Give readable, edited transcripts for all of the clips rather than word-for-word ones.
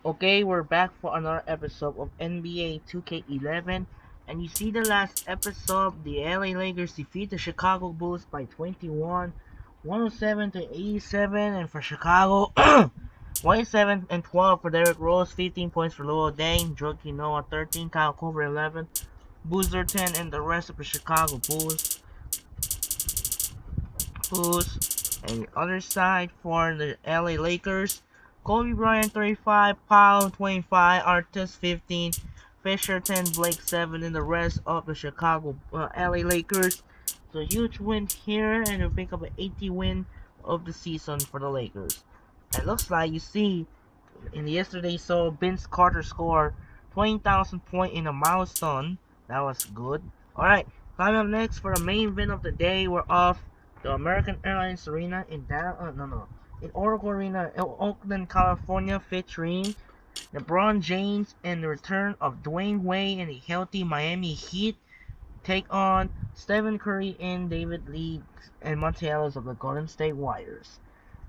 Okay, we're back for another episode of NBA 2K11. And you see the last episode, the LA Lakers defeat the Chicago Bulls by 21, 107 to 87. And for Chicago, 27 and 12 for Derrick Rose, 15 points for Luol Deng, Joakim Noah 13, Kyle Korver 11, Boozer 10, and the rest of the Chicago Bulls. And the other side for the LA Lakers, Kobe Bryant 35, Powell 25, Artest 15, Fisher 10, Blake 7, and the rest of the Chicago LA Lakers. It's a huge win here, and we pick up an 80 win of the season for the Lakers. It looks like you see in yesterday saw Vince Carter score 20,000 point in a milestone. That was good. Alright, coming up next for the main event of the day, we're off the American Airlines Arena in Oracle Arena in Oakland, California, featuring LeBron James and the return of Dwayne Wade and the healthy Miami Heat take on Stephen Curry and David Lee and Monte Ellis of the Golden State Warriors.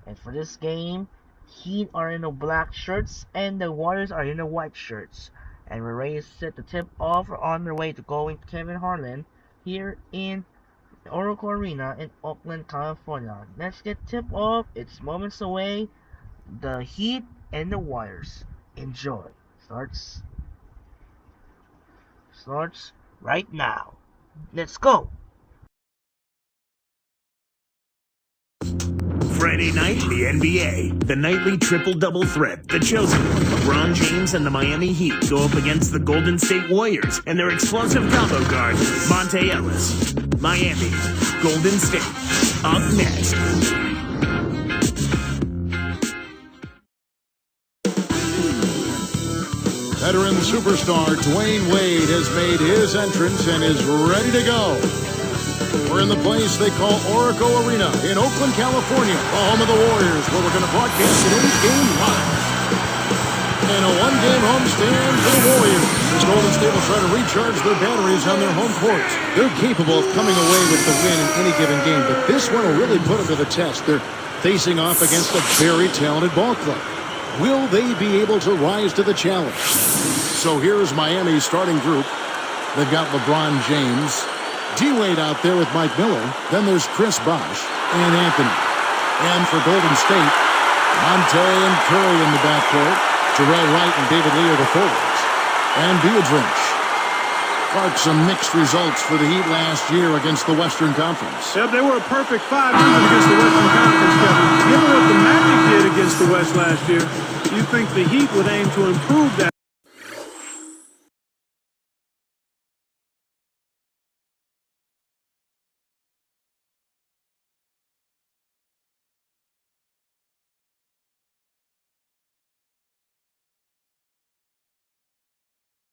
And for this game, Heat are in the black shirts and the Warriors are in the white shirts. And we're ready to set the tip off on their way to going to Kevin Harlan here in Oracle Arena in Oakland, California. Let's get tip off. It's moments away. The Heat and the Warriors. Enjoy. Starts right now. Let's go. Friday night, the NBA. The nightly triple-double threat. The chosen one, LeBron James and the Miami Heat go up against the Golden State Warriors and their explosive combo guard, Monte Ellis. Miami, Golden State. Up next. Veteran superstar Dwayne Wade has made his entrance and is ready to go. We're in the place they call Oracle Arena in Oakland, California, the home of the Warriors, where we're going to broadcast today's game live. And a one-game homestand for the Warriors. The Golden State will try to recharge their batteries on their home court. They're capable of coming away with the win in any given game, but this one will really put them to the test. They're facing off against a very talented ball club. Will they be able to rise to the challenge? So here's Miami's starting group. They've got LeBron James, D-Wade out there with Mike Miller. Then there's Chris Bosh and Anthony. And for Golden State, Monte and Curry in the backcourt. Jarrell Wright and David Lee are the forwards. And Diedrich. Clark, some mixed results for the Heat last year against the Western Conference. Yeah, they were a perfect 5-2 against the Western Conference, Kevin. Given what the Magic did against the West last year, you think the Heat would aim to improve that?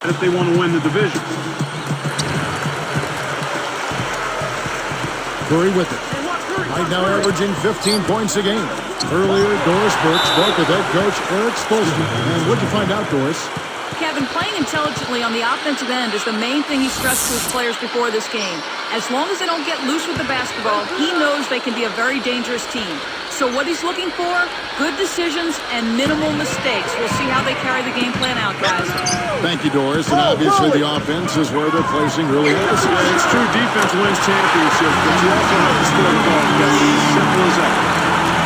If they want to win the division. Curry with it. Right now averaging 15 points a game. Earlier, Doris Burke spoke with head coach Eric Spoelstra. And what'd you find out, Doris? Kevin, playing intelligently on the offensive end is the main thing he stressed to his players before this game. As long as they don't get loose with the basketball, he knows they can be a very dangerous team. So what he's looking for, good decisions and minimal mistakes. We'll see how they carry the game plan out, guys. Thank you, Doris. And obviously the offense is where they're placing really emphasis. Yeah, it's true. Defense wins championships, but you also have to score the ball. That's as simple as that.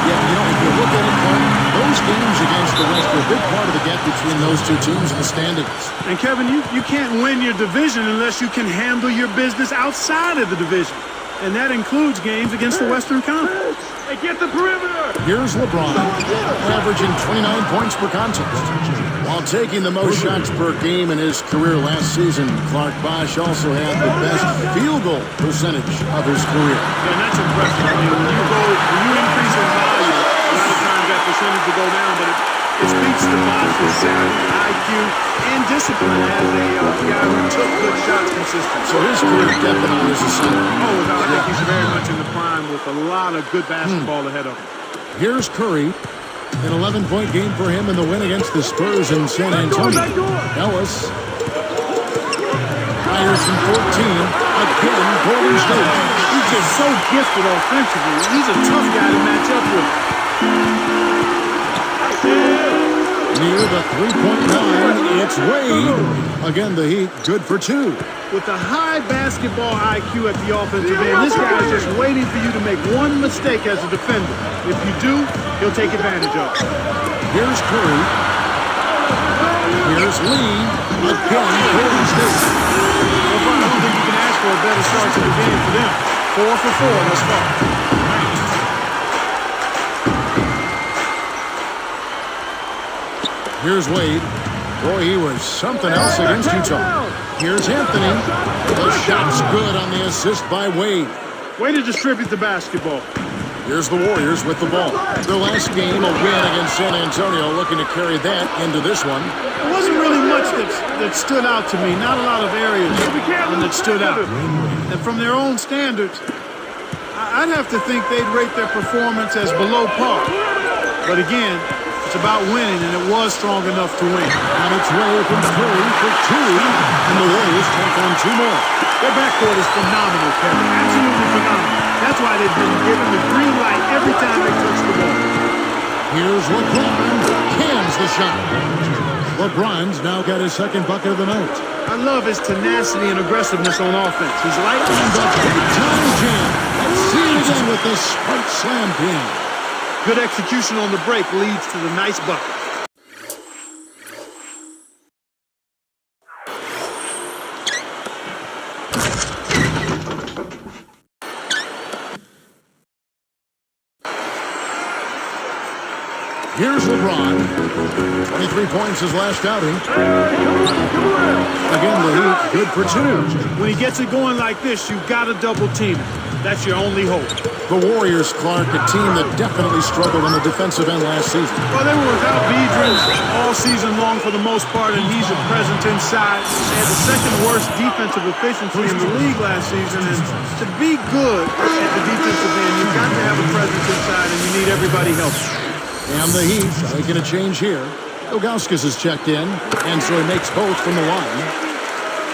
Yeah, you know, if you look at it, Clark, those games against the West are a big part of the gap between those two teams in the standings. And Kevin, you can't win your division unless you can handle your business outside of the division. And that includes games against the Western Conference. Hey, get the perimeter! Here's LeBron, averaging 29 points per contest. While taking the most shots per game in his career last season, Clark Bosh also had the best field goal percentage of his career. Yeah, and that's impressive. I mean, when you increase in value, a lot of times that percentage will go down, but it speaks to Bosh's IQ and discipline as a guy who took good shots consistently. So his career definitely is a center. Oh, I think he's very much in the prime with a lot of good basketball ahead of him. Here's Curry. An 11-point game for him in the win against the Spurs in San Antonio. Ellis fires from 14. Again, Golden State. He's just so gifted offensively. He's a tough guy to match up with. Near the three-point line, it's Wade. Again, the Heat good for two. With a high basketball IQ at the offensive end, this guy is just waiting for you to make one mistake as a defender. If you do, he'll take advantage of it. Here's Curry. Here's Lee. Again, Golden State. So far, I don't think you can ask for a better start to the game for them. 4 for 4 thus far. Here's Wade. Boy, he was something else against Utah. Here's Anthony. The shot's good on the assist by Wade. Way to distribute the basketball. Here's the Warriors with the ball. Their last game, a win against San Antonio, looking to carry that into this one. There wasn't really much that stood out to me. Not a lot of areas that stood out. And from their own standards, I'd have to think they'd rate their performance as below par. But again, it's about winning, and it was strong enough to win. On its way from Curry for two, and the Warriors take on two more. Their backcourt is phenomenal, Kevin. Absolutely phenomenal. That's why they've been given the green light every time they touch the ball. Here's LeBron. Cans the shot. LeBron's now got his second bucket of the night. I love his tenacity and aggressiveness on offense. He's light And the big-time jam. Let's see it again with the spike slam pin. Good execution on the break leads to the nice bucket. Here's LeBron. 23 points his last outing. Again, the Heat good for two. When he gets it going like this, you've got to double team him. That's your only hope. The Warriors, Clark, a team that definitely struggled on the defensive end last season. Well, they were without Biedrins all season long for the most part, and he's a presence inside. They had the second worst defensive efficiency in the league last season, and to be good at the defensive end, you've got to have a presence inside, and you need everybody helping. And the Heat making a change here. Ilgauskas has checked in, and so he makes both from the line.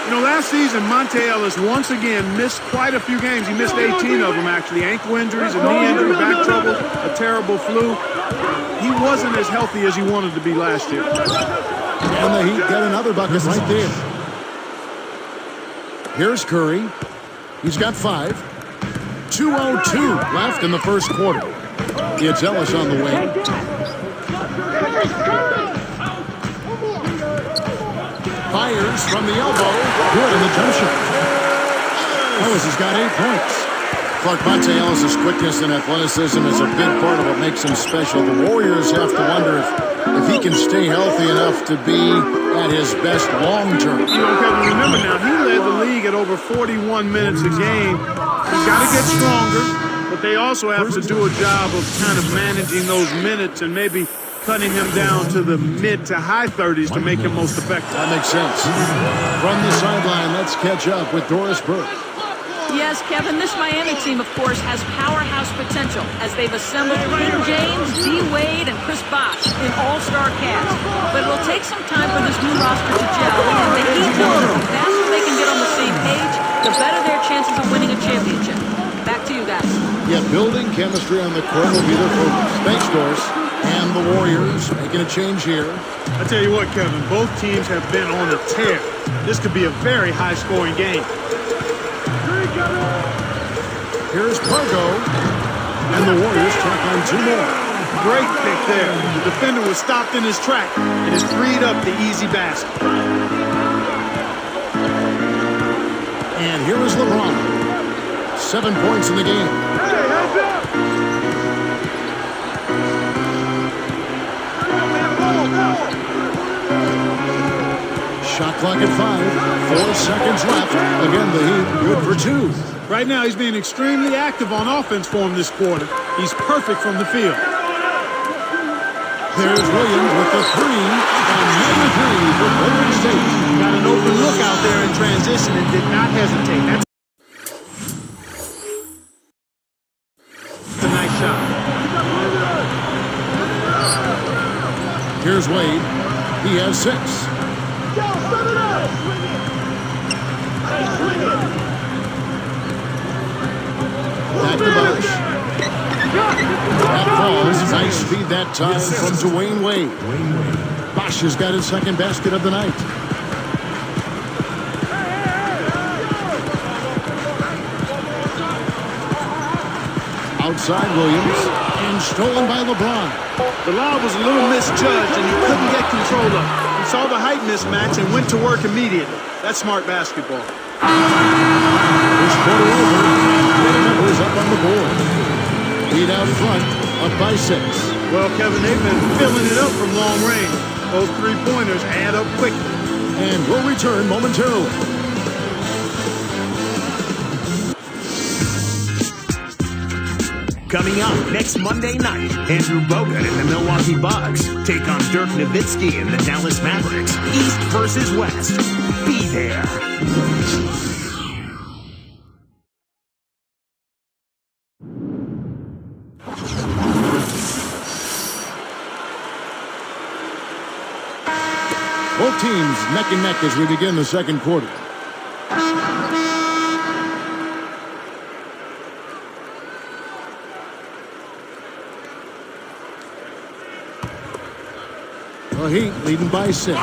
You know, last season, Monte Ellis once again missed quite a few games. He missed 18 of them, actually. Ankle injuries, a knee injury, back trouble, a terrible flu. He wasn't as healthy as he wanted to be last year. And the Heat get another bucket right there. Here's Curry. He's got 5. 2:02 left in the first quarter. It's Ellis on the wing. Fires from the elbow. Good in the jump shot. Ellis has got 8 points. Clark, Monte Ellis' quickness and athleticism is a big part of what makes him special. The Warriors have to wonder if he can stay healthy enough to be at his best long term. You know, Kevin, remember now, he led the league at over 41 minutes a game. He's got to get stronger, but they also have to do a job of kind of managing those minutes and maybe cutting him down to the mid to high 30s to make him most effective. That makes sense. From the sideline, let's catch up with Doris Burke. Yes, Kevin, this Miami team, of course, has powerhouse potential as they've assembled King James, D. Wade, and Chris Bosh in all-star cast. But it'll take some time for this new roster to gel, and the Heat know the faster they can get on the same page, the better their chances of winning a championship. Back to you guys. Yeah, building chemistry on the court will be their focus. Thanks, Doris. And the Warriors making a change here. I tell you what, Kevin, both teams have been on a tear. This could be a very high-scoring game. Here's Pargo. And the Warriors track on 2 more. Great pick there. The defender was stopped in his track and has freed up the easy basket. And here is LeBron. 7 points in the game. Shot clock at 5. 4 seconds left. Again, the Heat good for 2. Right now, he's being extremely active on offense for him this quarter. He's perfect from the field. There's Williams with the 3. Another 3 for Golden State. Got an open look out there in transition and did not hesitate. That's a nice shot. Here's Wade. He has 6. Back to Bosh. That falls. Nice speed that time from Dwayne Wade. Nash has got his second basket of the night. Outside Williams, and stolen by LeBron. The lob was a little misjudged, and he couldn't get control of it. He saw the height mismatch and went to work immediately. That's smart basketball. This quarter over, the numbers up on the board. Lead out front, up by 6. Well, Kevin, they've been filling it up from long range. Those three-pointers add up quickly. And we'll return momentarily. Coming up next Monday night, Andrew Bogut and the Milwaukee Bucks take on Dirk Nowitzki and the Dallas Mavericks. East versus West. Be there. Both teams neck and neck as we begin the second quarter. The Heat leading by 6.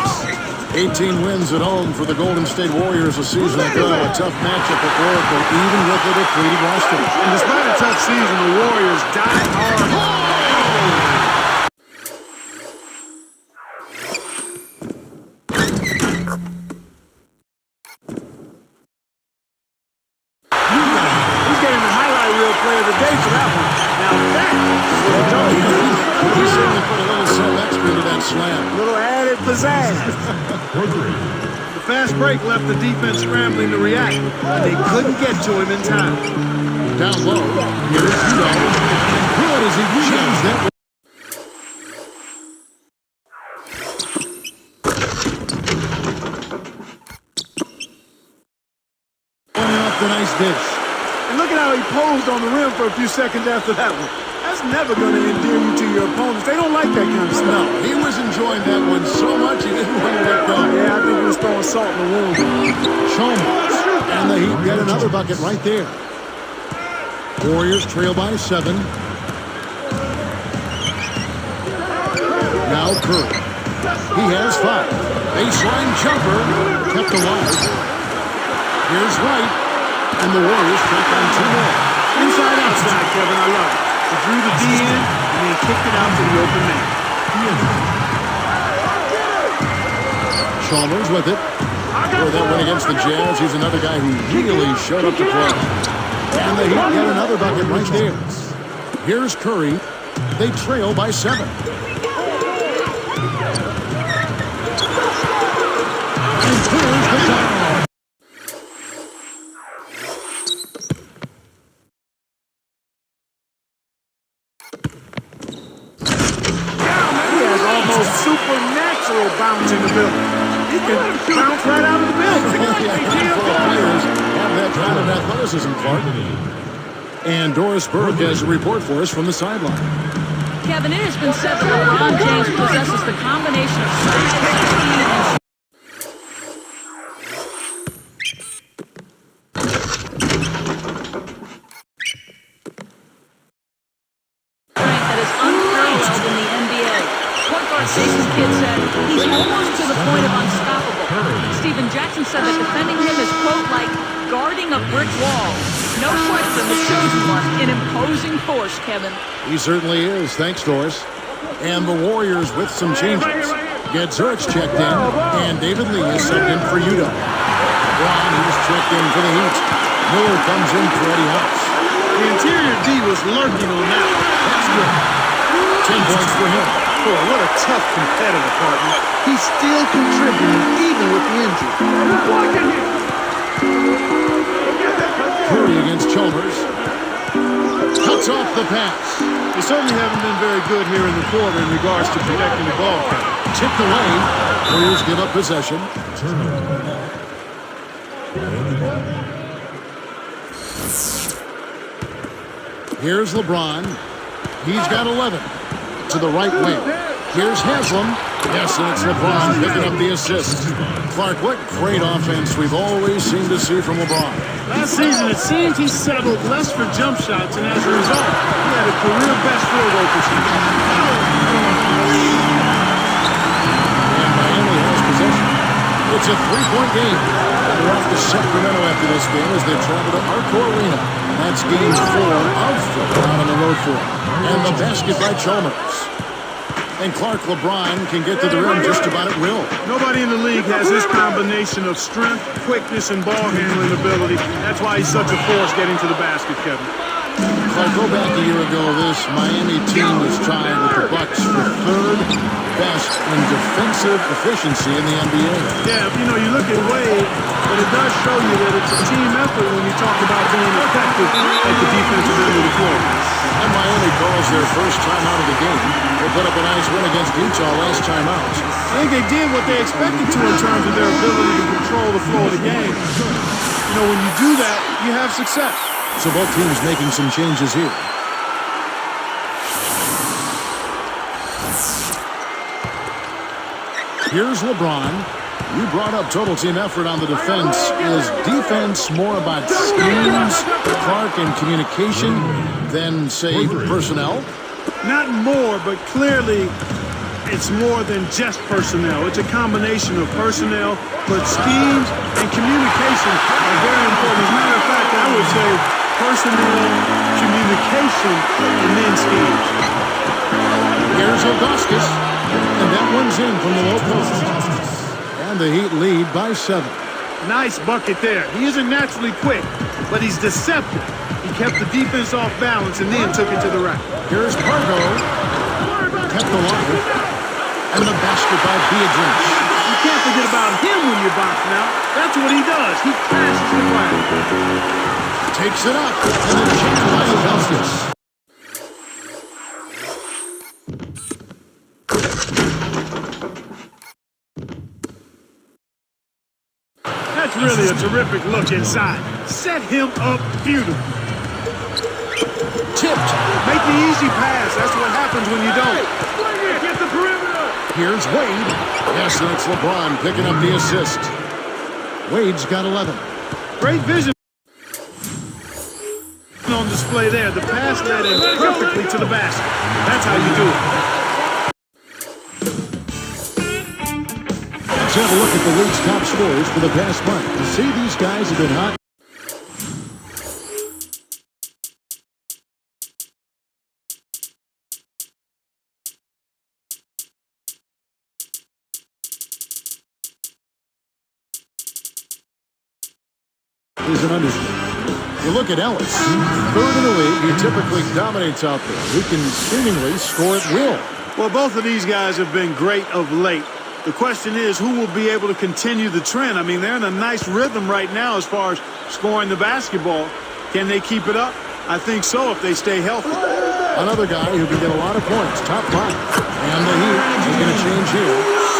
18 wins at home for the Golden State Warriors a season ago. A tough matchup at Oracle, even with a depleted roster. And despite a tough season, the Warriors die hard. He's getting the highlight reel player of the day for that one. Now that was a dunk. He certainly put a little something extra into that slam. A little added pizzazz. The fast break left the defense scrambling to react, but they couldn't get to him in time. Down low, here's Udo. Good as he jams that. Off the nice dish. And look at how he posed on the rim for a few seconds after that one. That's never going to endear you to your opponents. They don't like that kind of stuff. No, he was enjoying that one so much he didn't want to let go. Yeah, I think he was throwing salt in the wound. Chalmers. And the Heat get another bucket right there. Warriors trail by 7. Now Curry. He has 5. Baseline jumper. Kept alive. Here's Wright. And the Warriors take on 2 more. Inside, outside, Kevin, I love it. He drew the D in and then kicked it out to the open man. Chalmers with it. For that win against the Jazz, he's another guy who really showed up to play. And the Heat get another bucket right there. Here's Curry. They trail by 7. And clears the time. Supernatural bounce in the building. He can bounce right out of the building. Players have that kind of athleticism, Clark. And Doris Burke has a report for us from the sideline. Kevin, it has been said that LeBron James possesses the combination of size, speed, and strength that is unparalleled in the NBA. Point guard Jason Kidd said he's almost to the point of unstoppable. Steven Jackson said that defending him is, quote, like guarding a brick wall. No question, the chosen one, an imposing force, Kevin. He certainly is. Thanks, Doris. And the Warriors with some changes. Get Zurich checked in, and David Lee is subbed in for Udo. Brown, he was checked in for the Heat. Miller comes in for Eddie House. The interior D was lurking on that. That's good. 10 points for him. Boy, what a tough competitor, partner. He's still contributing even with the injury. Curry against Chalmers. Cuts off the pass. They certainly haven't been very good here in the quarter in regards to protecting the ball. Tipped away. Warriors give up possession. Here's LeBron. He's got 11. To the right wing. Here's Haslam. Yes, and it's LeBron picking up the assist. Clark, what great offense we've always seemed to see from LeBron. Last season, it seemed he settled less for jump shots, and as a result, he had a career best field goal percentage. And It's a three-point game. They're off to Sacramento after this game as they travel to Arco Arena. That's game 4 of 4 out on the road for them. And the basket by Chalmers. And Clark LeBron can get to the rim just about at will. Nobody in the league has this combination of strength, quickness, and ball handling ability. That's why he's such a force getting to the basket, Kevin. Clark, go back a year ago, this Miami team was tied with the Bucks for third best in defensive efficiency in the NBA. Yeah, you look at Wade, but it does show you that it's a team effort when you talk about being effective at the defensive end of the floor. And Miami calls their first time out of the game. They put up a nice win against Utah last time out. I think they did what they expected to in terms of their ability to control the flow of the game. When you do that, you have success. So both teams making some changes here. Here's LeBron. You brought up total team effort on the defense. Is defense more about schemes, Clark, and communication than, say, personnel? Not more, but clearly it's more than just personnel. It's a combination of personnel, but schemes and communication are very important. As a matter of fact, I would say personnel, communication, and then schemes. Here's Ilgauskas, and that one's in from the low post. And the Heat lead by 7. Nice bucket there. He isn't naturally quick, but he's deceptive. He kept the defense off balance and then took it to the rack. Here's Pargo. Kept alive. And the basket by Biedrins. You can't forget about him when you're boxing out. That's what he does. He crashes the glass. Takes it up. And then checked by Ilgauskas. That's really a terrific look inside. Set him up beautiful. Tipped. Make the easy pass. That's what happens when you don't. Get the perimeter. Here's Wade. Yes, that's LeBron picking up the assist. Wade's got 11. Great vision on display there. The pass led him perfectly to the basket. That's how you do it. Let's have a look at the league's top scorers for the past month. You see, these guys have been hot. Is an understatement. You look at Ellis, third in the league. He typically dominates out there. He can seemingly score at will. Well, both of these guys have been great of late. The question is, who will be able to continue the trend? I mean, they're in a nice rhythm right now as far as scoring the basketball. Can they keep it up? I think so if they stay healthy. Another guy who can get a lot of points, top 5. And the Heat is going to change here.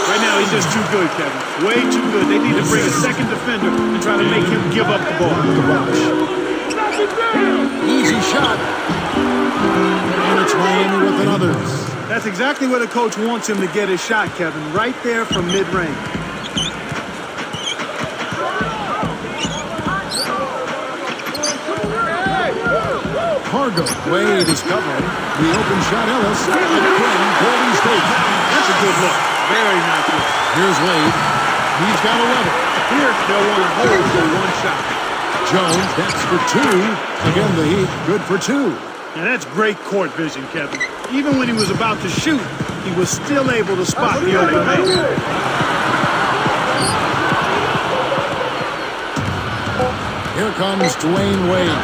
Right now, he's just too good, Kevin. Way too good. They need to bring a second defender and try to make him give up the ball. Easy shot. And it's Miami with another. That's exactly where the coach wants him to get his shot, Kevin. Right there from mid-range. Pargo. Wade is covering. The open shot, Ellis. And again, Golden State. That's a good look. Very nice look. Here's Wade. He's got 11. Here, they'll want to hold for one shot. Jones, that's for 2. Again, the Heat, good for 2. Now, that's great court vision, Kevin. Even when he was about to shoot, he was still able to spot the open man. Here comes Dwayne Wade.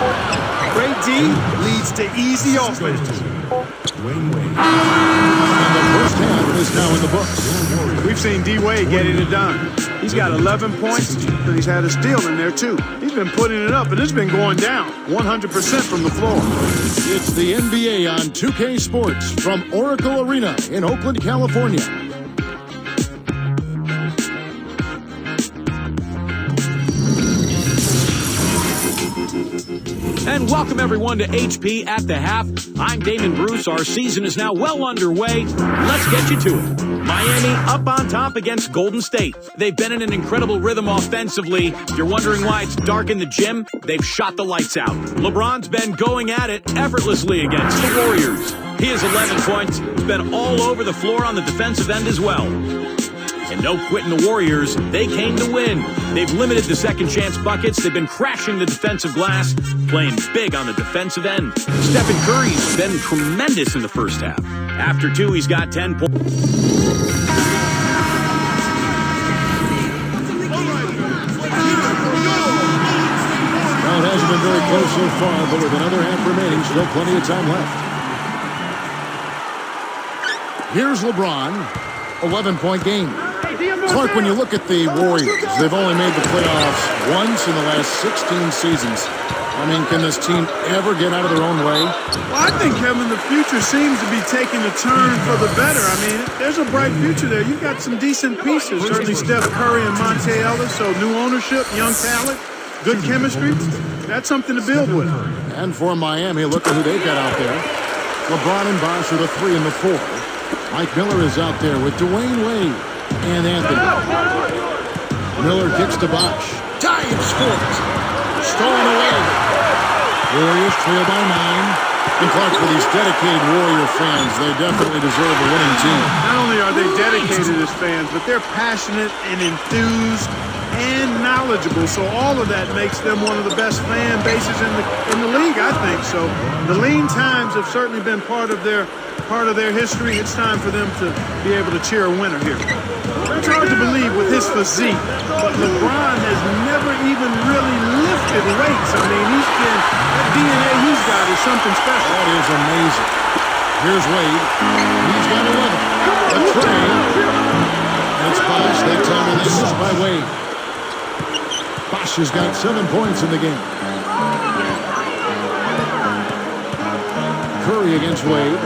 Great D leads to easy offense. Dwayne Wade. And the first half is now in the books. We've seen D-Wade getting it done. He's got 11 points, and he's had a steal in there, too. He's been putting it up, and it's been going down 100% from the floor. It's the NBA on 2K Sports from Oracle Arena in Oakland, California. And welcome everyone to HP at the Half. I'm Damon Bruce. Our season is now well underway. Let's get you to it. Miami up on top against Golden State. They've been in an incredible rhythm offensively. If you're wondering why it's dark in the gym, they've shot the lights out. LeBron's been going at it effortlessly against the Warriors. He has 11 points. He's been all over the floor on the defensive end as well. And no quitting the Warriors. They came to win. They've limited the second chance buckets. They've been crashing the defensive glass, playing big on the defensive end. Stephen Curry's been tremendous in the first half. After 2, he's got 10 points. Well, it hasn't been very close so far, but with another half remaining, still plenty of time left. Here's LeBron, 11-point game. Clark, when you look at the Warriors, they've only made the playoffs once in the last 16 seasons. I mean, can this team ever get out of their own way? Well, I think, Kevin, the future seems to be taking a turn for the better. I mean, there's a bright future there. You've got some decent pieces. Certainly Steph Curry and Monte Ellis, so new ownership, young talent, good chemistry. That's something to build with. And for Miami, look at who they've got out there. LeBron and Bosh are the 3 and the 4. Mike Miller is out there with Dwayne Wade and Anthony. Miller kicks to Bosh. Giant scores. Stolen away. Warriors trail by 9. And Clark, for these dedicated Warrior fans, they definitely deserve a winning team. Not only are they dedicated as fans, but they're passionate and enthused and knowledgeable. So all of that makes them one of the best fan bases in the league, I think. So the lean times have certainly been part of their history. It's time for them to be able to cheer a winner here. It's hard to believe with his physique, but LeBron has never even really lifted weights. I mean, that DNA he's got is something special. That is amazing. Here's Wade. He's got 11. A tray. And it's Bosh. That time and they miss by Wade. Bosh has got 7 points in the game. Curry against Wade.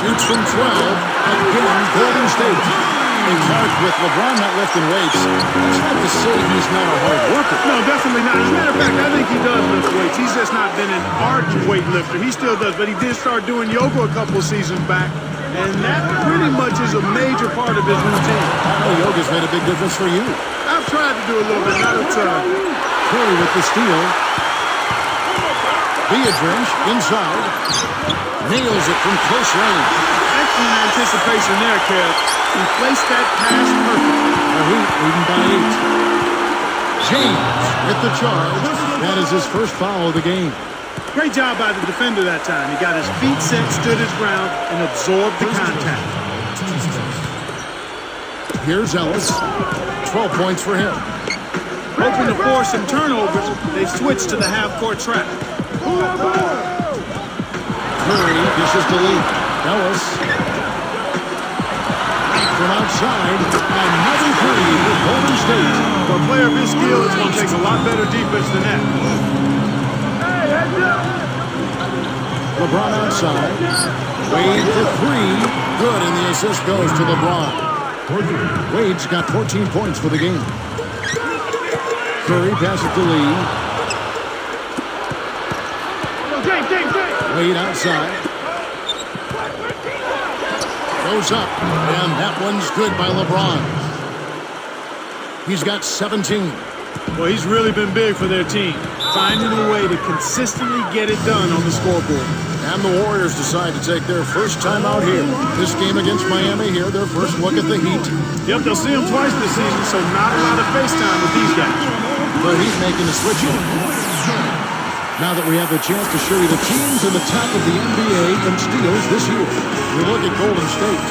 Shoots from 12. Again, Golden State. And Clark, with LeBron not lifting weights, it's not to say he's not a hard worker. No, definitely not. As a matter of fact, I think he does lift weights. He's just not been an ardent weightlifter. He still does, but he did start doing yoga a couple of seasons back, and that pretty much is a major part of his routine. I know yoga's made a big difference for you. I've tried to do a little bit, not a ton. Curry with the steal. Beatrice inside. Nails it from close range. Excellent anticipation there, Kev. He placed that pass perfectly. The Heat leading by 8. James with the charge. That is his first foul of the game. Great job by the defender that time. He got his feet set, stood his ground, and absorbed the contact. Here's Ellis. 12 points for him. Hoping to force some turnovers, they switched to the half-court trap. Curry dishes to Lee. Ellis. From outside. Another three for Golden State. For a player of his skill, it's going to take a lot better defense than that. LeBron outside. Wade for 3. Good, and the assist goes to LeBron. Wade's got 14 points for the game. Curry passes to Lee. Wade outside. Goes up, and that one's good by LeBron. He's got 17. Well, he's really been big for their team, finding a way to consistently get it done on the scoreboard. And the Warriors decide to take their first time out here. This game against Miami here, their first look at the Heat. Yep, they'll see them twice this season, so not a lot of face time with these guys. The Heat making the switch in. Now that we have the chance to show you the teams in the top of the NBA in steals this year, we look at Golden State.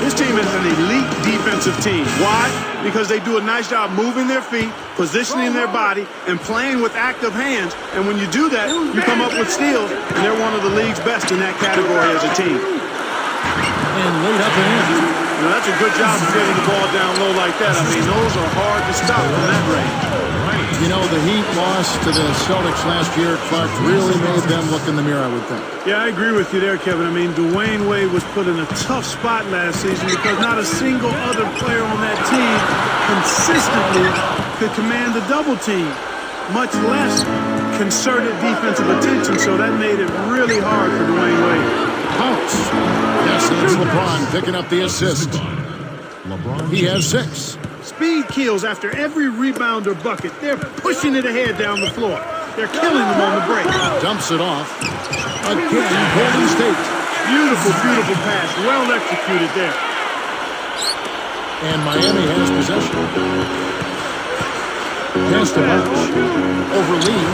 This team is an elite defensive team. Why? Because they do a nice job moving their feet, positioning their body, and playing with active hands. And when you do that, you come up with steals, and they're one of the league's best in that category as a team. And laid up and in. Now, that's a good job of getting the ball down low like that. I mean, those are hard to stop from that range. You know, the Heat loss to the Celtics last year, Clark, really made them look in the mirror, I would think. Yeah, I agree with you there, Kevin. I mean, Dwayne Wade was put in a tough spot last season because not a single other player on that team consistently could command the double team, much less concerted defensive attention. So that made it really hard for Dwayne Wade. Bounce. Yes, that's LeBron picking up the assist. He has 6. Speed kills after every rebound or bucket. They're pushing it ahead down the floor. They're killing them on the break. Dumps it off. Again, Golden State. Beautiful, beautiful pass. Well executed there. And Miami has possession. Pass to March. Over Lee.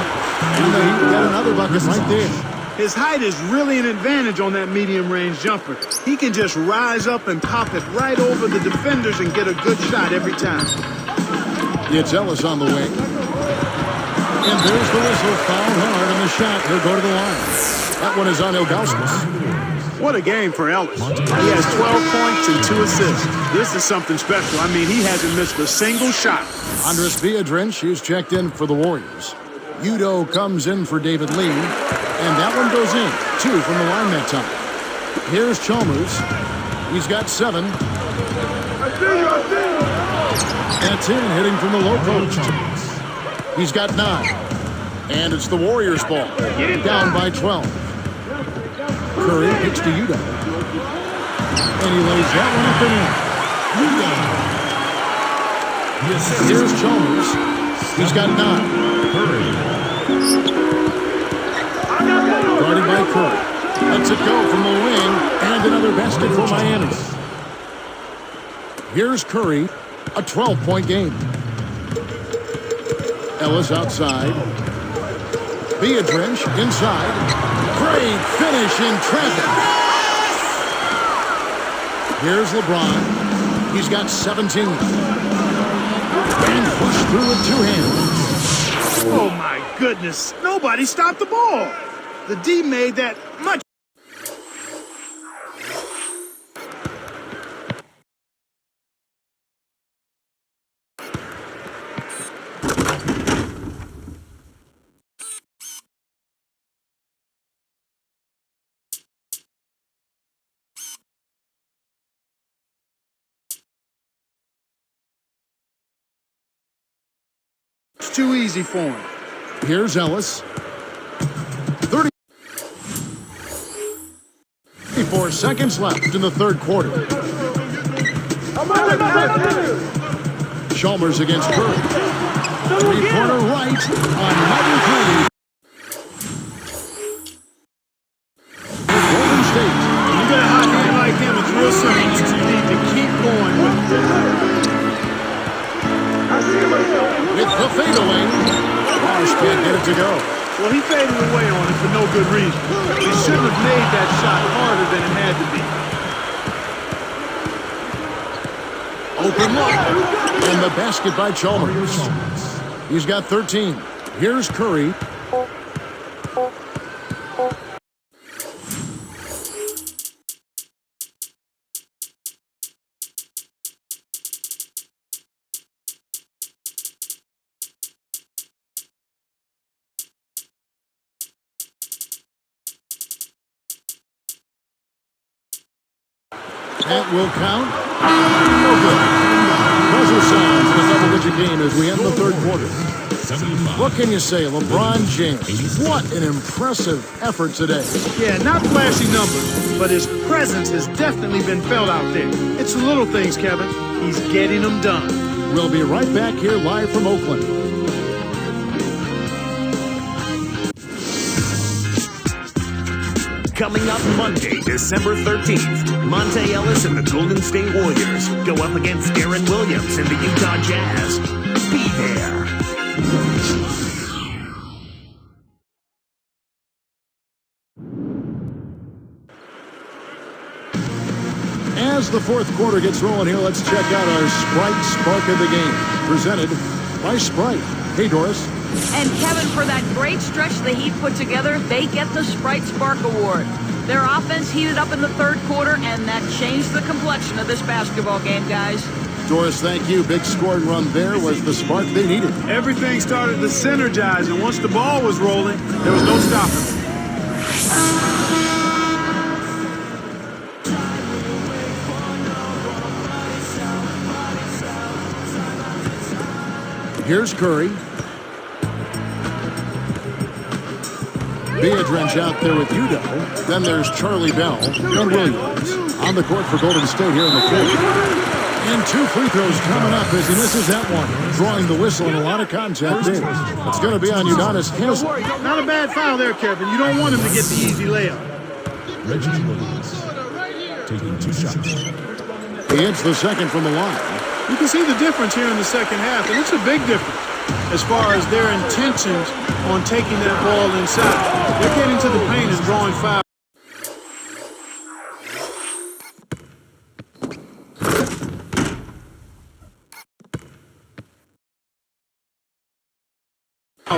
And they got another bucket right there. His height is really an advantage on that medium-range jumper. He can just rise up and pop it right over the defenders and get a good shot every time. It's Ellis on the wing. And there's the whistle. Foul hard on the shot. He'll go to the line. That one is on Ilgauskas. What a game for Ellis. He has 12 points and 2 assists. This is something special. I mean, he hasn't missed a single shot. Andres Viadrins, he's checked in for the Warriors. Udo comes in for David Lee. And that one goes in. 2 from the line that time. Here's Chalmers. He's got 7. That's in, hitting from the low post. He's got 9. And it's the Warriors' ball. Down by 12. Curry kicks to Udo. And he lays that one up and in. Udo. Here's Chalmers. He's got 9. Guarded by Curry. Lets it go from the wing. And another basket for Miami. Here's Curry. A 12-point game. Ellis outside. Viadrins inside. Great finish in traffic. Here's LeBron. He's got 17. And pushed through with 2 hands. Oh, my goodness. Nobody stopped the ball. The D made that much. It's too easy for him. Here's Ellis. 34 seconds left in the third quarter. Chalmers against Curry. 3-pointer right. Another 3. Golden State. You get a hot guy like him, it's real simple. You need to keep going with it. With the fadeaway. Marsh can't get it to go. Well, he faded away on it for no good reason. He shouldn't have made that shot harder than it had to be. Open look. And the basket by Chalmers. He's got 13. Here's Curry. That will count. No good. Buzzer sounds in a double-digit game as we end the third quarter. What can you say, LeBron James? What an impressive effort today. Yeah, not flashy numbers, but his presence has definitely been felt out there. It's the little things, Kevin. He's getting them done. We'll be right back here live from Oakland. Coming up Monday, December 13th, Monte Ellis and the Golden State Warriors go up against Aaron Williams and the Utah Jazz. Be there. As the fourth quarter gets rolling here, let's check out our Sprite Spark of the Game, presented by Sprite. Hey, Doris. And Kevin, for that great stretch the Heat put together, they get the Sprite Spark Award. Their offense heated up in the third quarter, and that changed the complexion of this basketball game, guys. Doris, thank you. Big scoring run there was the spark they needed. Everything started to synergize, and once the ball was rolling, there was no stopping it. Here's Curry. Viadrins out there with Udo. Then there's Charlie Bell and Williams on the court for Golden State here in the fourth. And 2 free throws coming up as he misses that one. Drawing the whistle and a lot of contact there. It's going to be on Udonis Haslem. Not a bad foul there, Kevin. You don't want him to get the easy layup. Reggie Williams, taking 2 shots. He hits the second from the line. You can see the difference here in the second half, and it's a big difference as far as their intentions on taking that ball inside. They're getting to the paint and drawing fouls.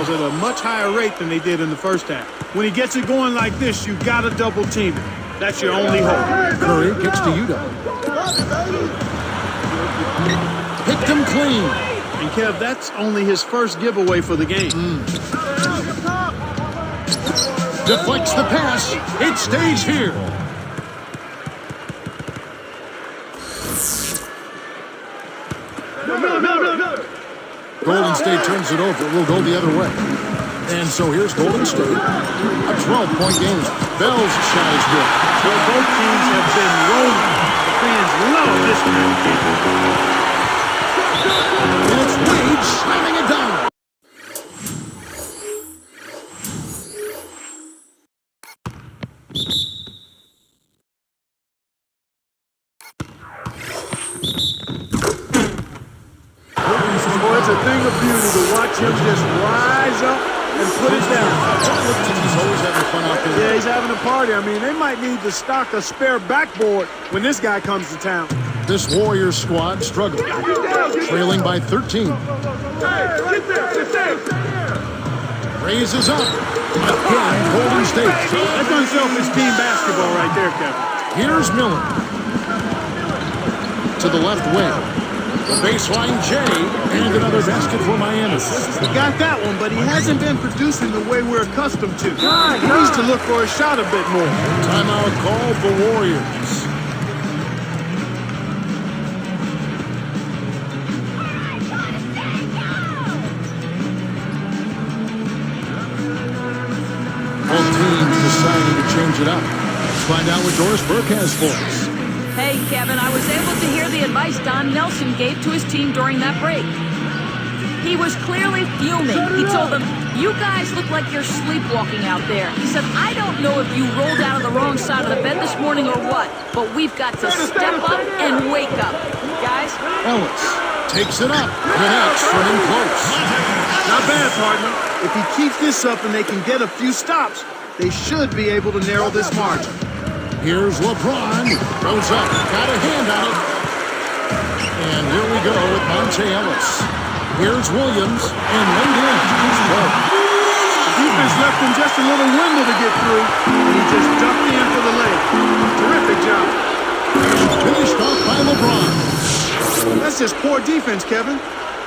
At a much higher rate than they did in the first half. When he gets it going like this, you got to double team it. That's your only hope. Curry gets to Udoh. Picked him clean. And Kev, that's only his first giveaway for the game. Deflects the pass. It stays here. Golden State turns it over. We'll go the other way. And so here's Golden State. A 12-point game. Bell's shot is good. Well, both teams have been rolling. The fans love this kind of game. And it's Wade slamming it down. Well, it's a thing of beauty to watch him just rise up and put it down. He's always having fun out there. Yeah, he's having a party. I mean, they might need to stock a spare backboard when this guy comes to town. This Warriors squad struggled, trailing by 13. Raises up. Again, Golden State. That's unselfish team basketball right there, Kevin. Here's Miller. To the left wing. The baseline J, and another basket for Miami. He got that one, but he hasn't been producing the way we're accustomed to. He needs to look for a shot a bit more. Timeout called the Warriors. Both teams deciding to change it up. Let's find out what Doris Burke has for us. Hey, Kevin, I was able to hear the advice Don Nelson gave to his team during that break. He was clearly fuming. He told them, "You guys look like you're sleepwalking out there." He said, "I don't know if you rolled out of the wrong side of the bed this morning or what, but we've got to step up and wake up. Guys?" Ellis takes it up. Connects from in close. Not bad, partner. If he keeps this up and they can get a few stops, they should be able to narrow this margin. Here's LeBron. Throws up. Got a hand on it. And here we go with Monte Ellis. Here's Williams. And laid in. The defense left him just a little window to get through, and he just ducked in for the layup. Terrific job. Finished off by LeBron. That's just poor defense, Kevin.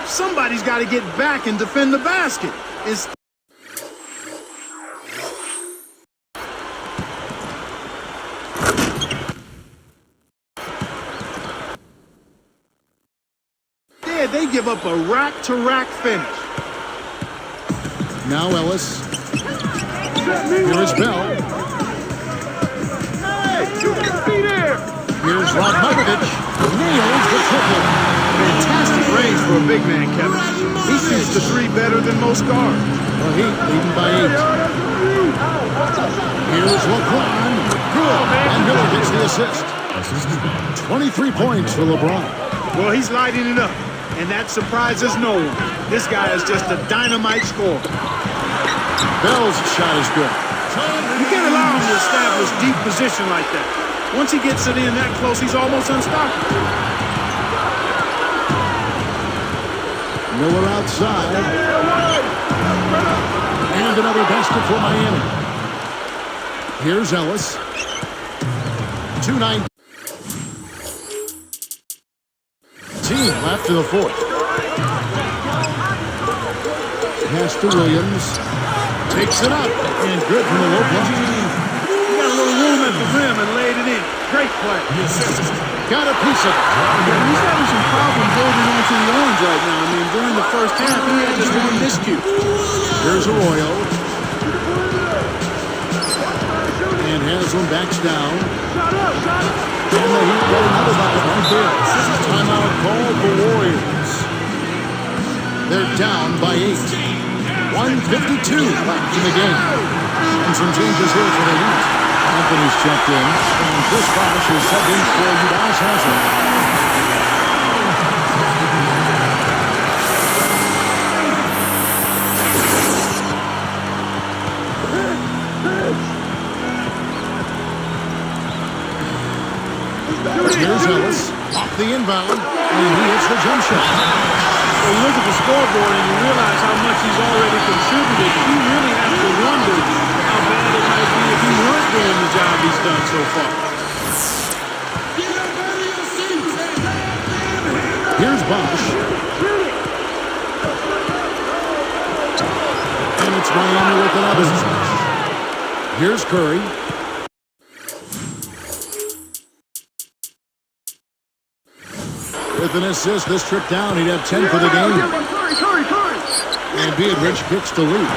Somebody's got to get back and defend the basket. They give up a rack-to-rack finish. Now Ellis. Here is Bell. Here's Radmanovic. Nails the triple. Fantastic range for a big man, Kevin. He shoots the three better than most guards. The Heat leading by 8. Here's LeBron. Good. And Miller gets the assist. 23 points for LeBron. Well, he's lighting it up. And that surprises no one. This guy is just a dynamite scorer. Bell's shot is good. You can't allow him to establish deep position like that. Once he gets it in that close, he's almost unstoppable. Miller outside. And another basket for Miami. Here's Ellis. 2-9. Left to the fourth. Pass to Williams. Takes it up. And good from the low block. He got a little room at the rim and laid it in. Great play. Got a piece of it. He's having some problems holding on to the orange right now. I mean, during the first half, he had just one miscue. Here's Arroyo. And Haslam backs down. And the Heat get another bucket right there. Timeout called the Warriors. They're down by 8. 1:52 left in the game. And some changes here for the Heat. Anthony's checked in. And Chris Bosh is subbed in for Udonis Haslem. Here's Ellis off the inbound, and he hits the jump shot. When you look at the scoreboard and you realize how much he's already contributed, you really have to wonder how bad it might be if he weren't doing the job he's done so far. Here's Bosh. And it's Miami with another. Here's Curry. With an assist this trip down, he'd have 10 for the game. And Biedrich kicks to lead.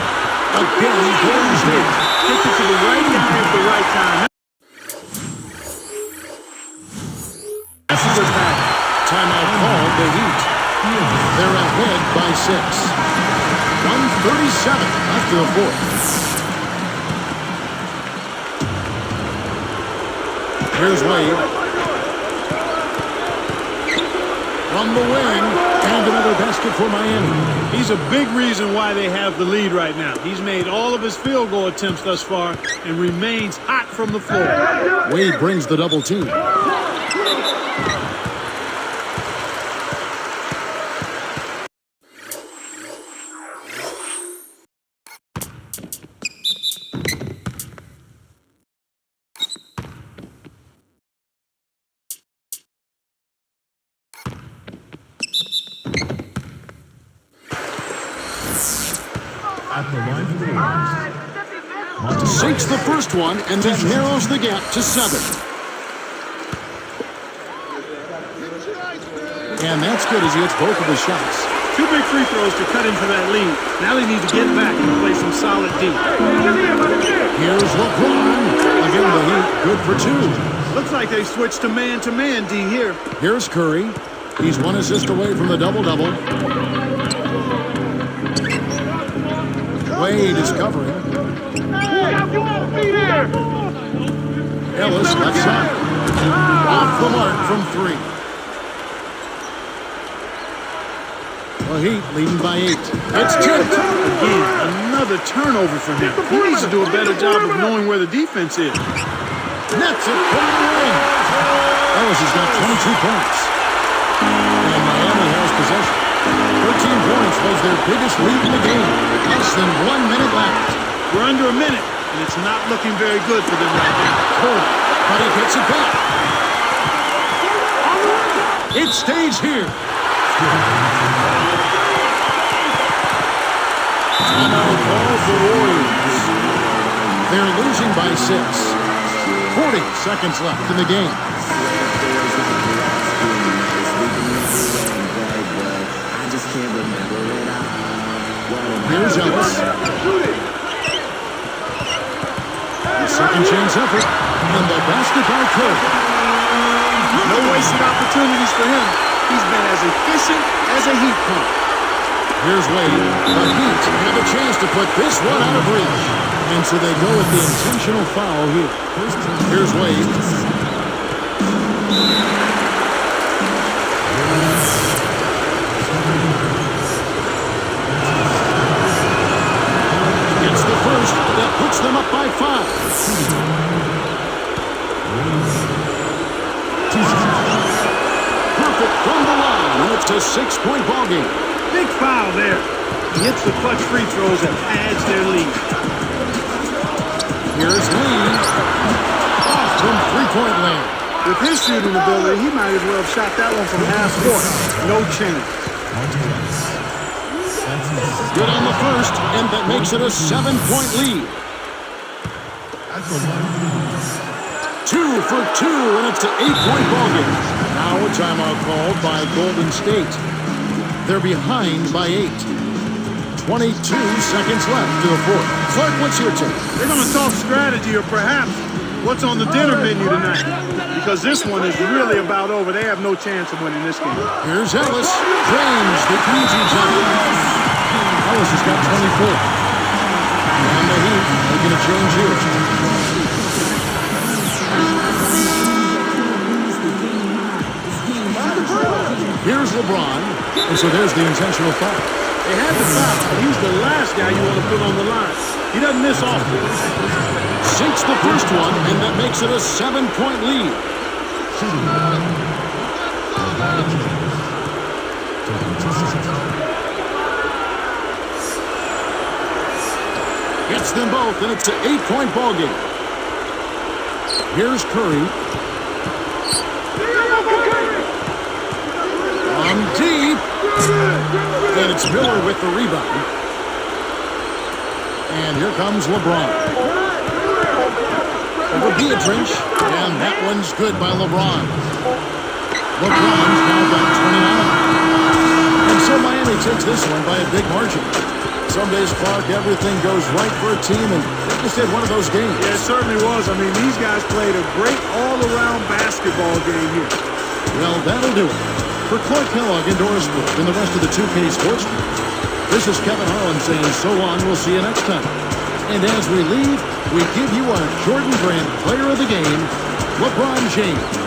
Again, Golden State. Gets it to the right guy at the right time. Timeout called the Heat. They're ahead by 6. 1:37 after the fourth. Here's Wade. From the wing, and another basket for Miami. He's a big reason why they have the lead right now. He's made all of his field goal attempts thus far and remains hot from the floor. Wade brings the double team. At the line for the Warriors. Sinks the first one and then narrows the gap to 7. And that's good as he hits both of his shots. 2 big free throws to cut into that lead. Now they need to get back and play some solid D. Here's LeBron. Again, the Heat good for 2. Looks like they switched to man D here. Here's Curry. He's 1 assist away from the double-double. Wade is covering. Ellis left side. Off the mark from 3. The Heat leading by 8. It's tipped. Again, another turnover for him. He needs to do a better job of knowing where the defense is. Nets it from the ring. Ellis has got 22 points. And Miami has possession. 13 points was their biggest lead in the game. Less than 1 minute left. We're under a minute, and it's not looking very good for them right now. Curry, but he gets it back. It stays here. Timeout call for Warriors. They're losing by 6. 40 seconds left in the game. Here's Ellis. A second chance effort. And the basket by Curry. No wasted opportunities for him. He's been as efficient as a heat pump. Here's Wade. The Heat have a chance to put this one out of reach. And so they go with the intentional foul here. Here's Wade. Gets the first. That puts them up by 5. Perfect from the line. And it's a 6-point ballgame. Big foul there. He hits the clutch free throws and adds their lead. Here's Lee. Off from three-point land. With his shooting ability, he might as well have shot that one from half court. No chance. Good on the first, and that makes it a 7-point lead. 2 for 2, and it's an 8-point ballgame. Now a timeout called by Golden State. They're behind by 8. 22 seconds left to the fourth. Clark, what's your take? They're going to talk strategy or perhaps what's on the dinner menu tonight. Because this one is really about over. They have no chance of winning this game. Here's Ellis. Drains the easy jump. Ellis has got 24. And the Heat making a change here. LeBron. And so there's the intentional foul. They had the foul, but he's the last guy you want to put on the line. He doesn't miss often. Sinks the first one, and that makes it a 7-point lead. Gets them both, and it's an 8-point ball game. Here's Curry. On deep. And it's Miller with the rebound. And here comes LeBron. Over Beatrice. And that one's good by LeBron. LeBron's now got 29. And so Miami takes this one by a big margin. Some days, Clark, everything goes right for a team, and they just had one of those games. Yeah, it certainly was. I mean, these guys played a great all-around basketball game here. Well, that'll do it. For Clark Kellogg and Doris Burke and the rest of the 2K Sports Group, this is Kevin Harlan saying so long. We'll see you next time. And as we leave, we give you our Jordan Brand Player of the Game, LeBron James.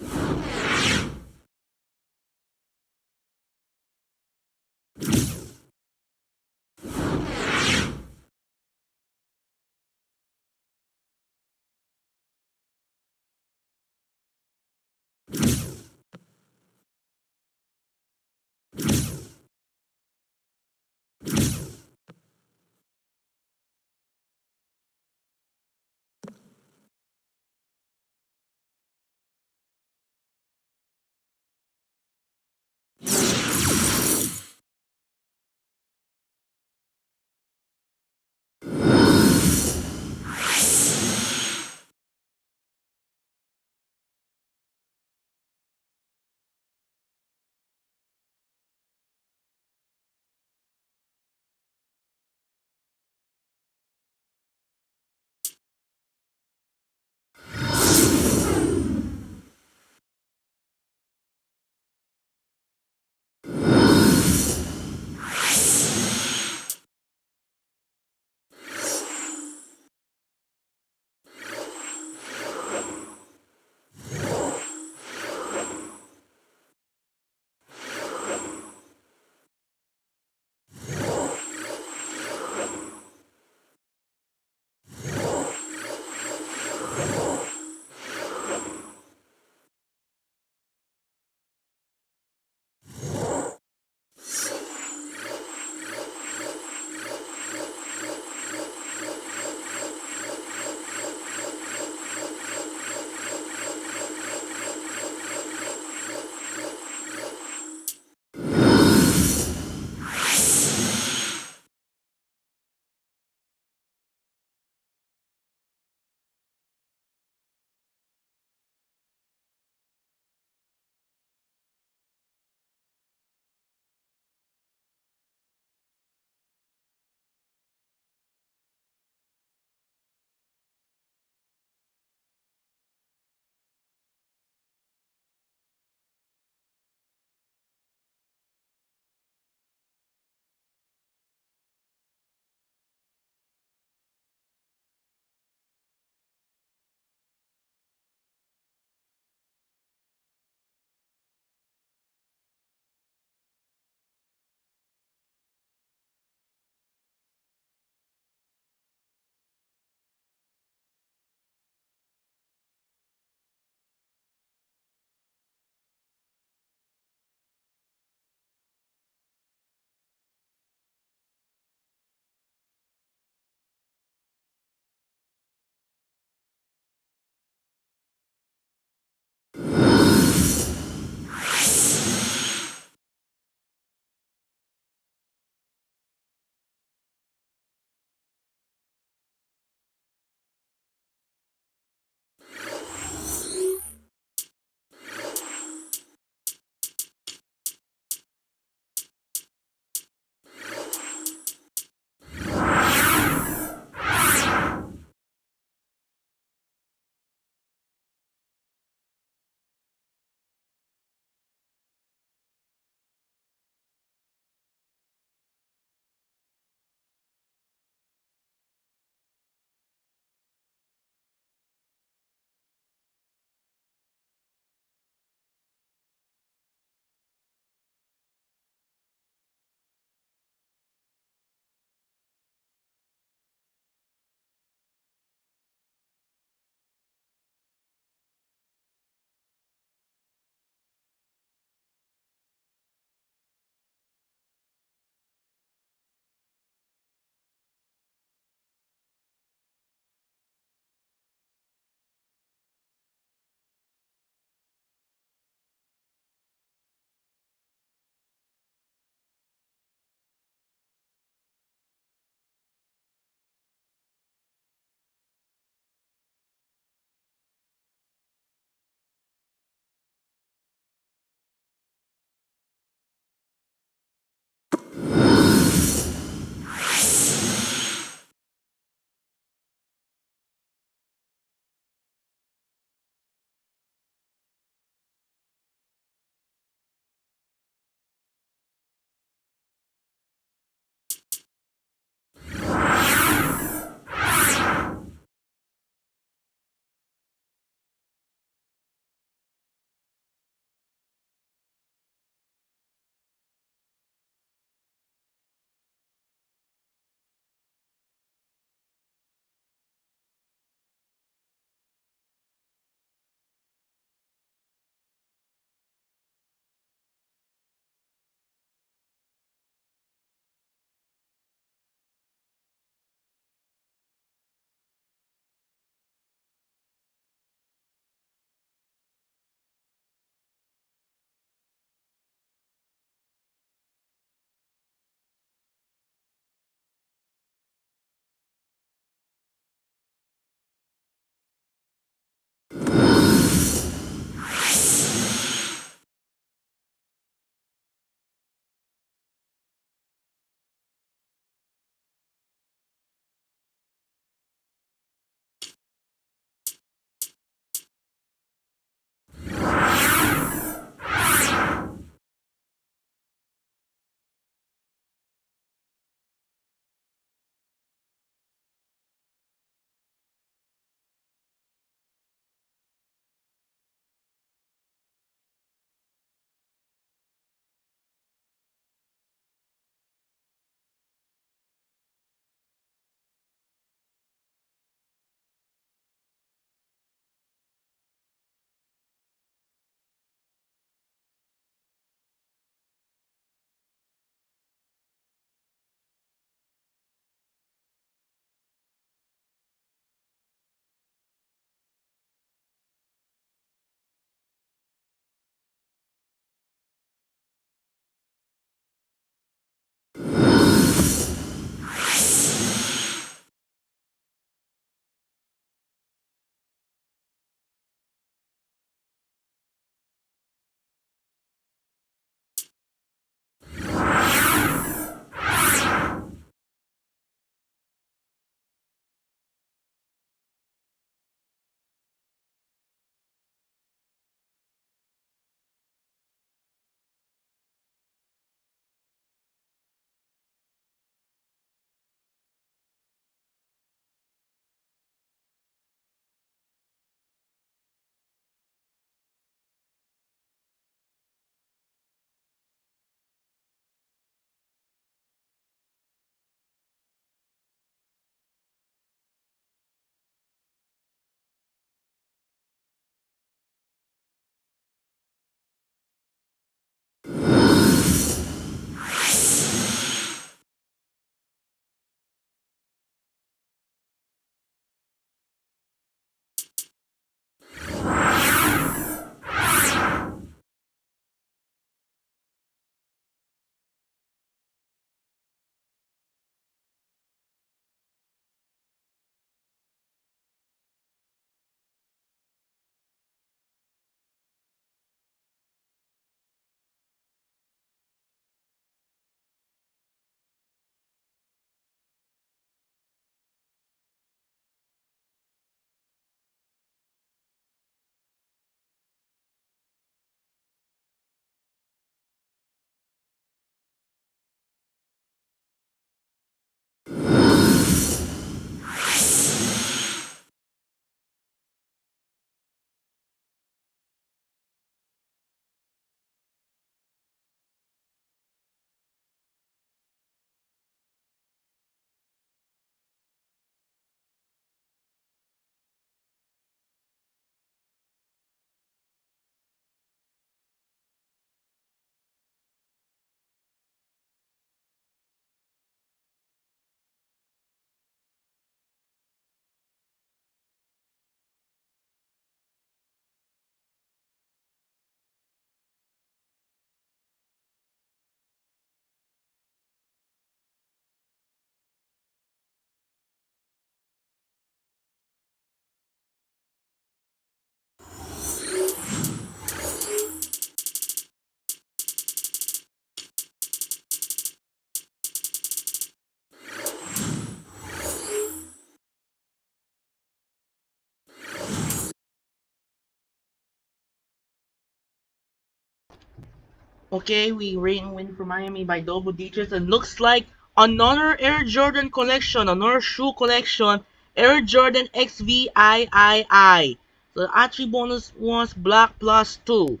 Okay, we win for Miami by double digits, and looks like another Air Jordan collection, another shoe collection, Air Jordan XVIII. So the attribute bonus was black +2.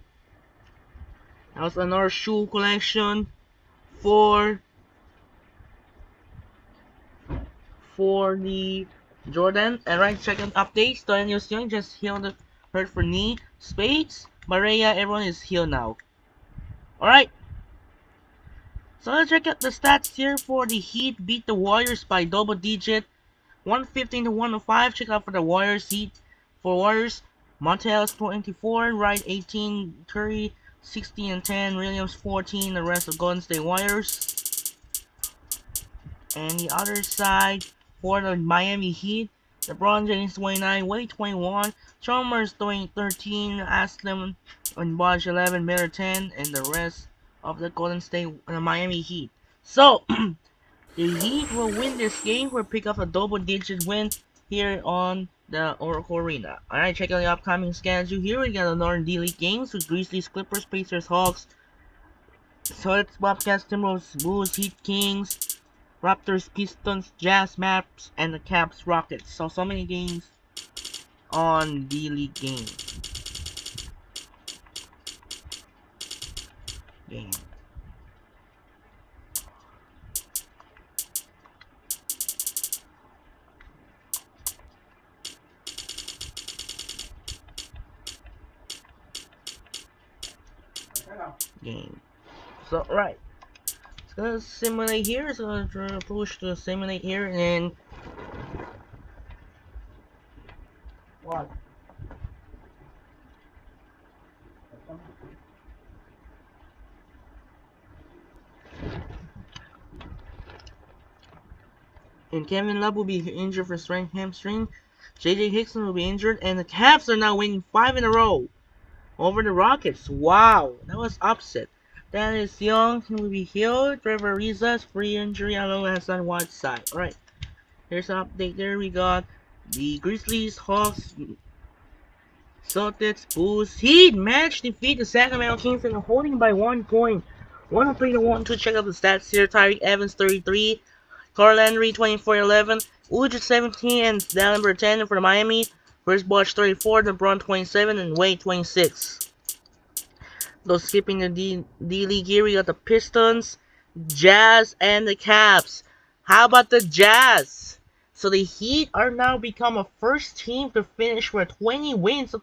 That was another shoe collection for the Jordan. And right, second updates. Daniel Young just healed, hurt for knee. Spades, Maria, everyone is healed now. Alright. So let's check out the stats here for the Heat. Beat the Warriors by double digit, 115 to 105. Check out for the Warriors. Heat for Warriors. Montel 24, Wright 18, Curry 16 and 10, Williams 14. The rest of Golden State Warriors. And the other side for the Miami Heat, LeBron James 29, Wade 21, Chalmers 13, Aslam and Bosh 11, Miller 10, and the rest of the Golden State and the Miami Heat. So the Heat will win this game. We'll pick up a double-digit win here on the Oracle Arena. Alright, check out the upcoming schedule here. We got another D-League games with Grizzlies, Clippers, Pacers, Hawks, Celtics, Bobcats, Timberwolves, Bulls, Heat, Kings, Raptors, Pistons, Jazz, Maps, and the Caps, Rockets. So many games on D-League game. So right, it's gonna simulate here. It's gonna push to simulate here, and then what? And Kevin Love will be injured for strained hamstring. JJ Hickson will be injured, and the Cavs are now winning 5 in a row over the Rockets. Wow, that was upset. Dennis Young will be healed. Trevor Ariza's free injury along Hassan Whiteside. Alright, here's an update there. We got the Grizzlies, Hawks, Celtics, Bulls, Heat managed to defeat the Sacramento Kings and are holding by 1 point. 103 to 1-2. Check out the stats here. Tyreek Evans 33, Carl Henry 24-11, Uj 17, and Dallenberg 10 for the Miami. First Bosch 34, LeBron 27, and Wade 26. Though skipping the D-League here, we got the Pistons, Jazz, and the Caps. How about the Jazz? So the Heat are now become a first team to finish with 20 wins.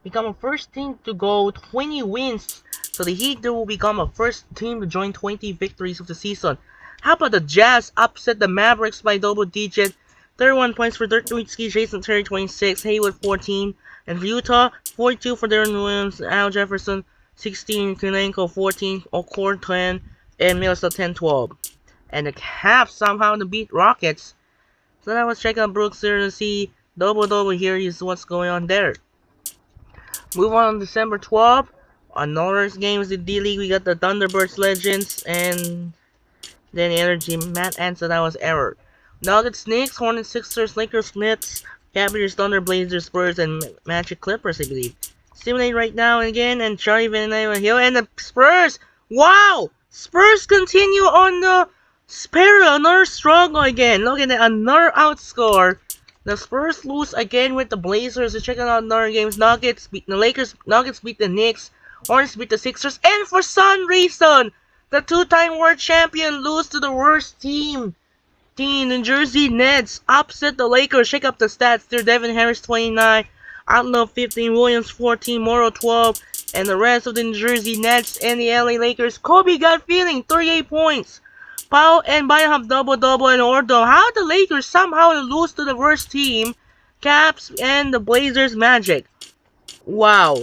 Become a first team to go 20 wins. So the Heat will become a first team to join 20 victories of the season. How about the Jazz upset the Mavericks by double digit? 31 points for Dirk Nowitzki, Jason Terry 26, Hayward 14, and for Utah 42 for Darren Williams, Al Jefferson 16, Kulenko 14, Okor 10, and Millsap 10-12. And the Caps somehow to beat Rockets. So now let's check out Brooks here to see double here is what's going on there. Move on December 12th. Another game is the D-League. We got the Thunderbirds Legends and then Energy. Matt answered that was error. Nuggets, Knicks, Hornets, Sixers, Lakers, Nets, Cavaliers, Thunder, Blazers, Spurs, and Magic Clippers, I believe. Simulate right now again, and Charlie Van Hill and the Spurs. Wow! Spurs continue on the spiral, another struggle again. Look at that, another outscore. The Spurs lose again with the Blazers. So check out another games. Nuggets beat the Lakers. Nuggets beat the Knicks. Hornets beat the Sixers. And for some reason, the two-time world champion lose to the worst team. The New Jersey Nets upset the Lakers. Check up the stats. They're Devin Harris 29, Outlaw 15, Williams 14, Morrow 12, and the rest of the New Jersey Nets and the LA Lakers. Kobe got feeling 38 points. Powell and Bynum have double-double and Ordo. How the Lakers somehow lose to the worst team, Caps and the Blazers Magic. Wow.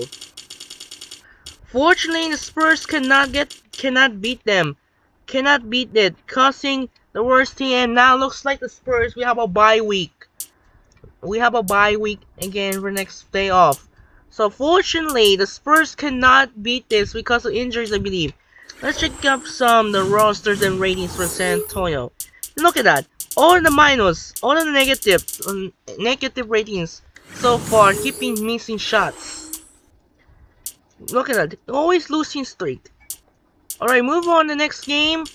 Fortunately, the Spurs cannot beat them. Cannot beat it, causing the worst team. And now looks like the Spurs, we have a bye week. We have a bye week again for next day off. So fortunately, the Spurs cannot beat this because of injuries, I believe. Let's check up the rosters and ratings for San Antonio. Look at that. All the minus, all the negative ratings so far, keeping missing shots. Look at that. Always losing streak. Alright, move on to the next game.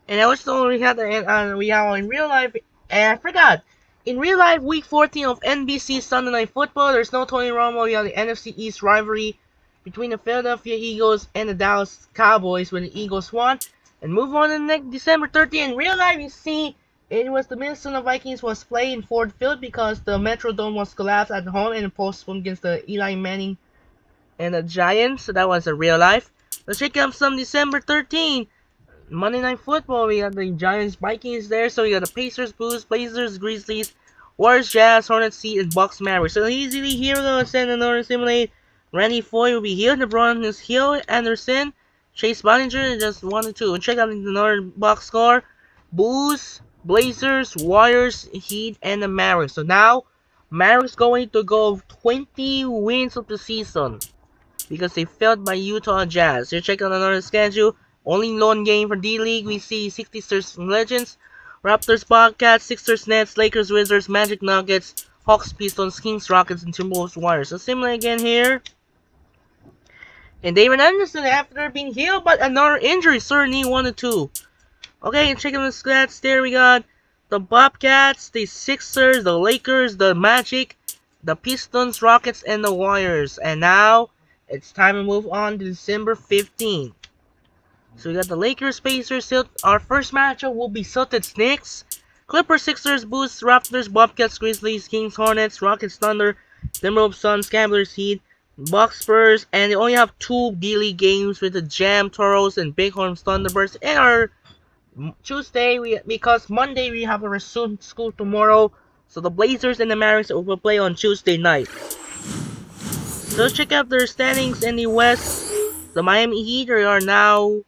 And also we have in real life, and I forgot. In real life, week 14 of NBC Sunday Night Football, there's no Tony Romo. We have the NFC East rivalry between the Philadelphia Eagles and the Dallas Cowboys when the Eagles won. And move on to the next December 30th. In real life, you see, it was the Minnesota Vikings was playing in Ford Field because the Metrodome was collapsed at home and postponed against the Eli Manning and the Giants. So that was a real life. Let's check out some December 13th. Monday Night Football, we got the Giants, Vikings there, so we got the Pacers, Blues, Blazers, Grizzlies, Warriors, Jazz, Hornets, Heat, and Bucks, Mavericks. So easily here we're going to send another simulate. Randy Foy will be here, LeBron is here, Anderson, Chase Bollinger, just 1 and 2. And check out another box score. Bulls, Blazers, Warriors, Heat, and the Mavericks. So now, Mavericks going to go 20 wins of the season because they failed by Utah Jazz. So check out another schedule. Only lone game for D-League, we see 66ers Legends, Raptors Bobcats, Sixers Nets, Lakers Wizards, Magic Nuggets, Hawks Pistons, Kings Rockets, and Timberwolves Warriors. So similar again here. And David Anderson, after being healed but another injury, certainly 1 and 2. Okay, check out the stats. There we got the Bobcats, the Sixers, the Lakers, the Magic, the Pistons, Rockets, and the Warriors. And now it's time to move on to December 15th. So we got the Lakers, Pacers. Our first matchup will be Celtics, Knicks, Clippers, Sixers, Bulls, Raptors, Bobcats, Grizzlies, Kings, Hornets, Rockets, Thunder, Timberwolves, Suns, Cavaliers, Heat, Bucks, Spurs, and they only have 2 daily games with the Jam, Toros, and Bighorns, Thunderbirds. And our Tuesday, because Monday we have a resumed school tomorrow, so the Blazers and the Mavericks will play on Tuesday night. So check out their standings in the West. The Miami Heat are now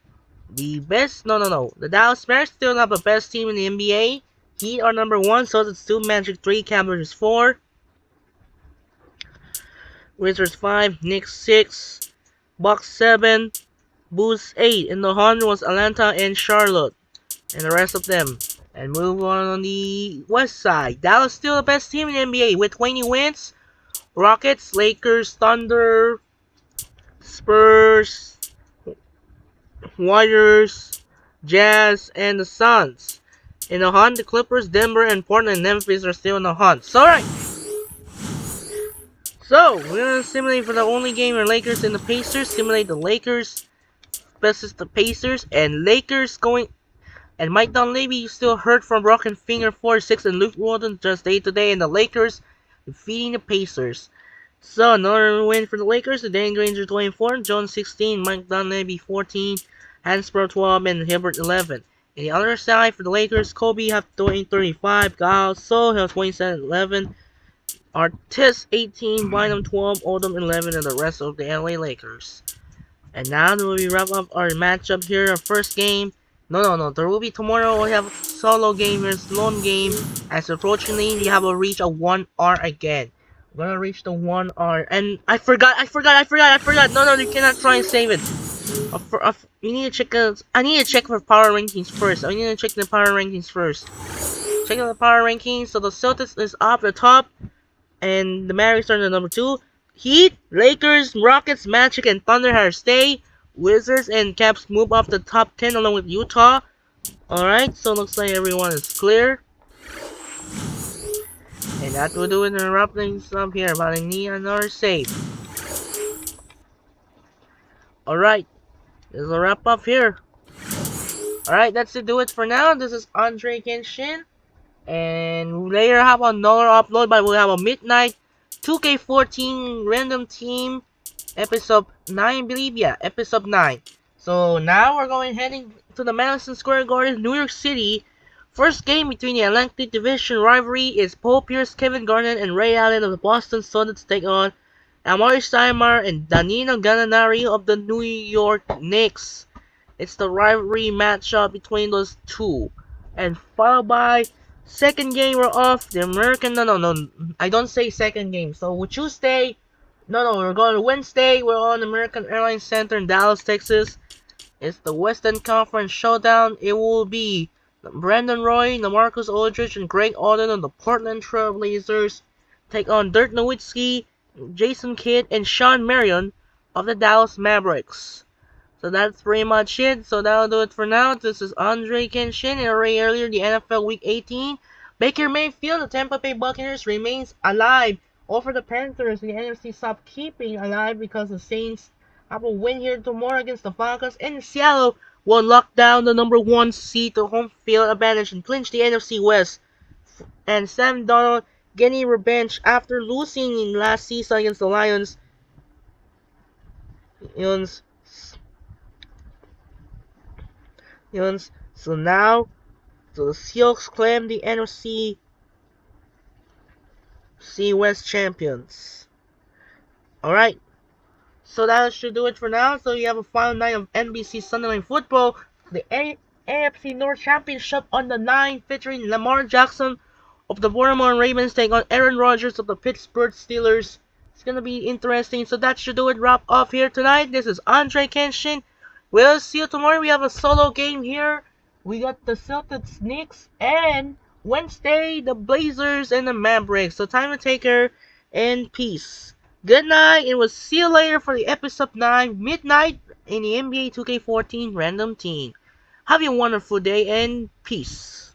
the best. The Dallas Mavericks still have the best team in the NBA. Heat are number 1, so it's 2, Magic 3, Cavaliers 4, Wizards 5, Knicks 6, Bucks 7, Bulls 8. In the hunt was Atlanta and Charlotte, and the rest of them. And move on the West side. Dallas still the best team in the NBA with 20 wins. Rockets, Lakers, Thunder, Spurs, Warriors, Jazz, and the Suns. In the hunt, the Clippers, Denver, and Portland, and Memphis are still in the hunt. So, alright. So, we're going to simulate for the only game where Lakers and the Pacers. Simulate the Lakers versus the Pacers. And Lakers going... And Mike Dunleavy still hurt from broken finger 4-6. And Luke Walton just day-to-day. And the Lakers defeating the Pacers. So, another win for the Lakers. The Dan Granger 24, Jones 16, Mike Dunleavy 14, Hansbrough 12, and Hibbert 11. And the other side for the Lakers, Kobe have 35, Gal So has 27-11, Artist 18, Bynum 12, Odom 11, and the rest of the LA Lakers. And now we wrap up our matchup here, our first game. No, there will be tomorrow. We have a solo game versus lone game. As unfortunately, we have to reach a 1R again. We're gonna reach the 1R. And I forgot. No, you cannot try and save it. We need to check. I need to check for power rankings first. I need to check the power rankings first. Check out the power rankings. So the Celtics is up the top, and the Mavericks are the number 2. Heat, Lakers, Rockets, Magic, and Thunder have stay. Wizards and Caps move up the top 10 along with Utah. Alright, so looks like everyone is clear. And that will do it in wrap things up here, but I need another save. Alright, this is a wrap up here. Alright, that's to do it for now. This is Andre Kenshin. And later I have another upload, but we'll have a midnight 2K14 random team episode 9, I believe. Yeah, episode 9. So now we're going heading to the Madison Square Garden, New York City. First game between the Atlantic Division rivalry is Paul Pierce, Kevin Garnett, and Ray Allen of the Boston Celtics take on Amari Stoudemire and Danilo Gallinari of the New York Knicks. It's the rivalry matchup between those two. And followed by second game we're off the American... No, I don't say second game. So Tuesday... No, we're going to Wednesday. We're on American Airlines Center in Dallas, Texas. It's the Western Conference Showdown. It will be Brandon Roy, LaMarcus Aldridge, and Greg Oden of the Portland Trail Blazers take on Dirk Nowitzki, Jason Kidd, and Sean Marion of the Dallas Mavericks. So that's pretty much it. So that'll do it for now. This is Andre Kenshin. And already earlier, the NFL Week 18. Baker Mayfield, the Tampa Bay Buccaneers, remains alive over the Panthers. The NFC stopped keeping alive because the Saints have a win here tomorrow against the Falcons. And Seattle will lock down the number 1 seed to home field advantage and clinch the NFC West. And Sam Darnold getting revenge after losing in last season against the Lions. So now, the Seahawks claim the NFC West champions. Alright, so that should do it for now. So you have a final night of NBC Sunday Night Football. The AFC North Championship on the 9, featuring Lamar Jackson of the Baltimore Ravens take on Aaron Rodgers of the Pittsburgh Steelers. It's gonna be interesting. So that should do it. Wrap off here tonight. This is Andre Kenshin. We'll see you tomorrow. We have a solo game here. We got the Celtics, Knicks, and Wednesday, the Blazers and the Mavericks. So time to take care and peace. Good night, and we'll see you later for the episode 9, midnight, in the NBA 2K14 Random Team. Have a wonderful day and peace.